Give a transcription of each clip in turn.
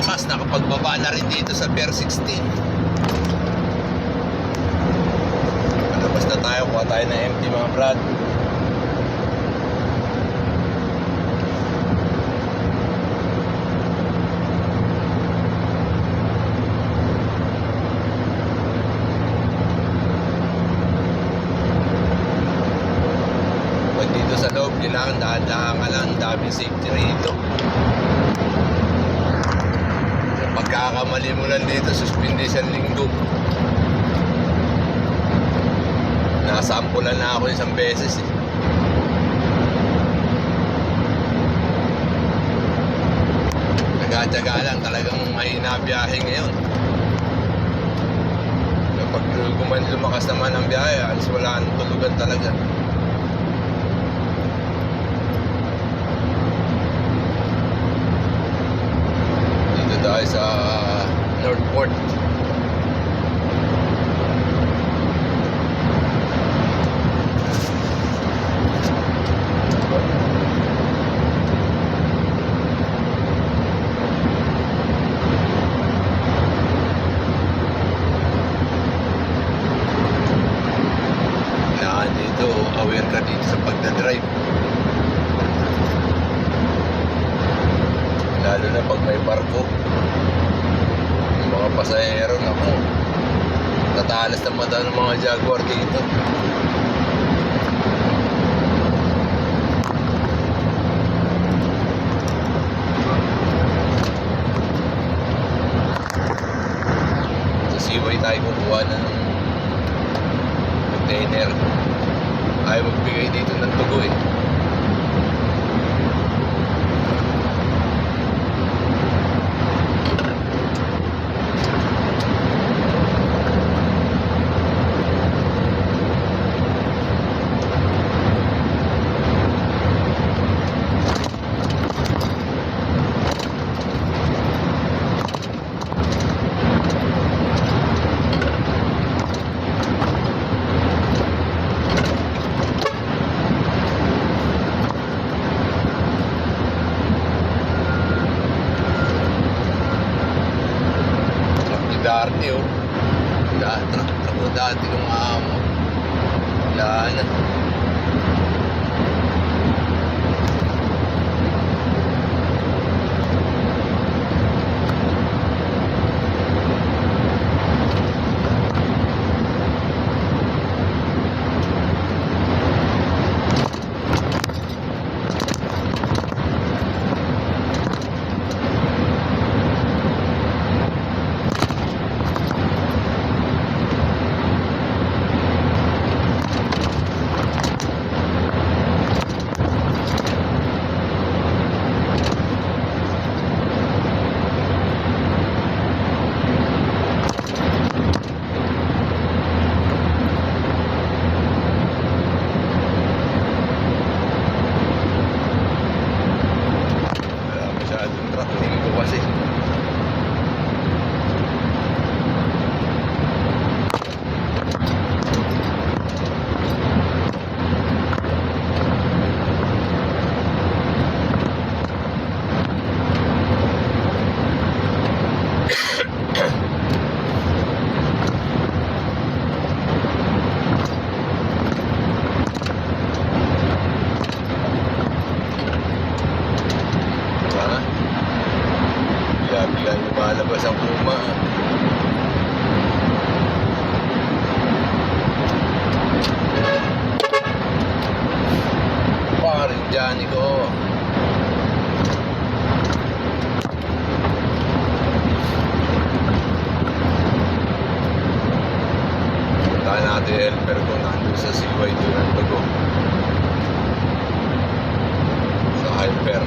wakas nakapagbaba na rin dito sa Pier 16. Palabas na tayo, kuha tayo ng empty mga brad. Pag dito sa loob, kailangan dahan-dahan ka lang, daming safety rito. Pagkakamali mo lang dito, suspindi sa linggo. Nakasampulan na ako isang beses eh. Nagtyaga lang, talagang mahina biyahe ngayon. Kapag lumakas naman ang biyahe, alis wala nang tulugan talaga. Dito tayo sa Northport. Aware ka dito sa pagdadrive, lalo na pag may barko, yung mga pasahero, naku, tatalas na mata ng mga Jaguar dito. Sa Seaway tayo kukuha ng container. Ayaw magbigay dito ng tugo eh. Dati oh, dati kong amo, wala na. Bigla lumalabas ang kuma. Paring Johnny ko. Puntahan natin helper ko nandun sa Seaway doon ang tugo. Sa helper.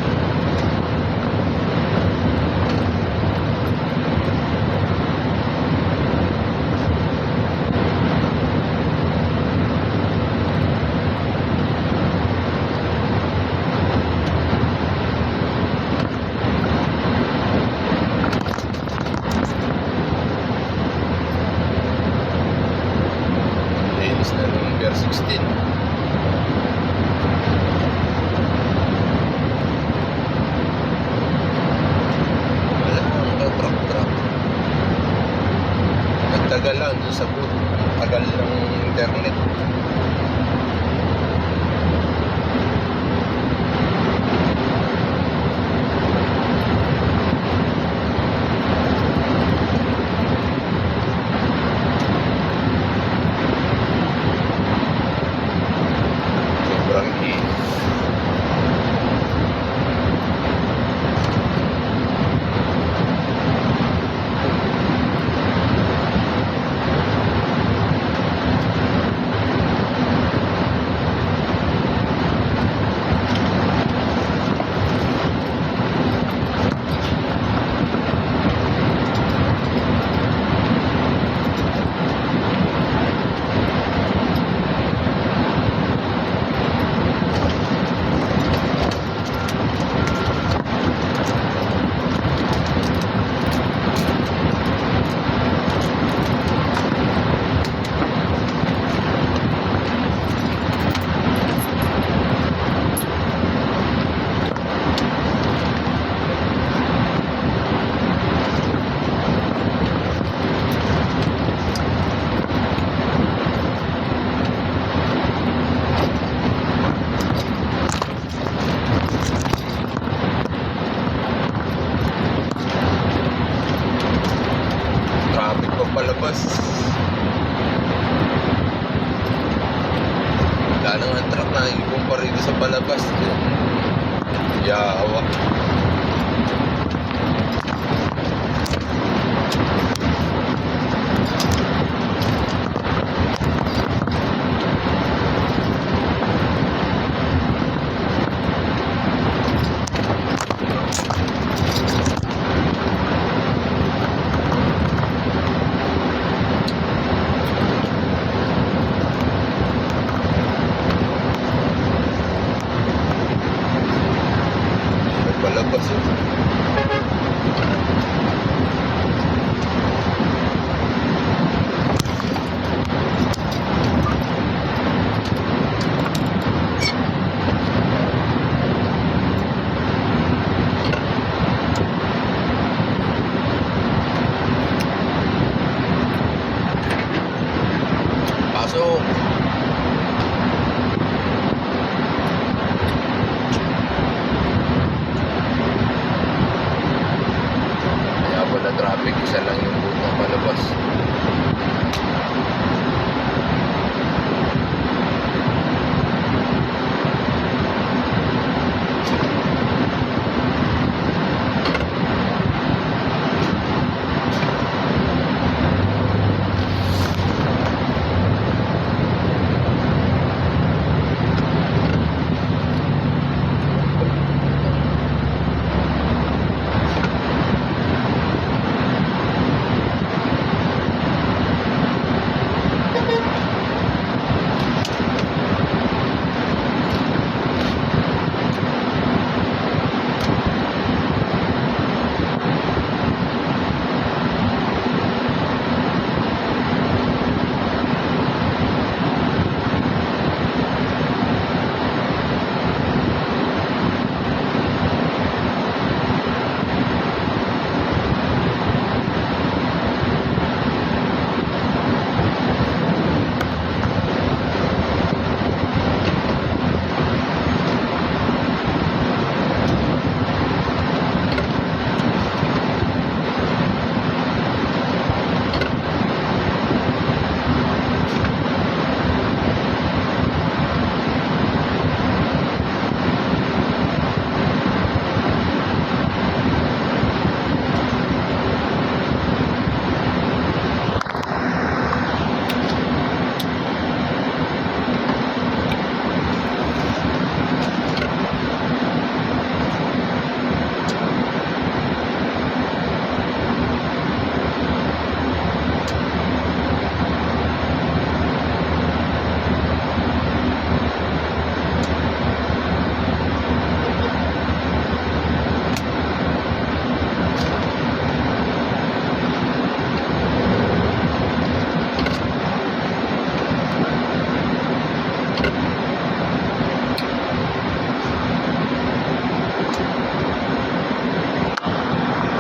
Pier 16. sabot. Tagal ng internet. Sobrang hit. Traffic pa palabas. Wala nang ang truck na ibong pa rito sa palabas. Yawa. Palabas eh.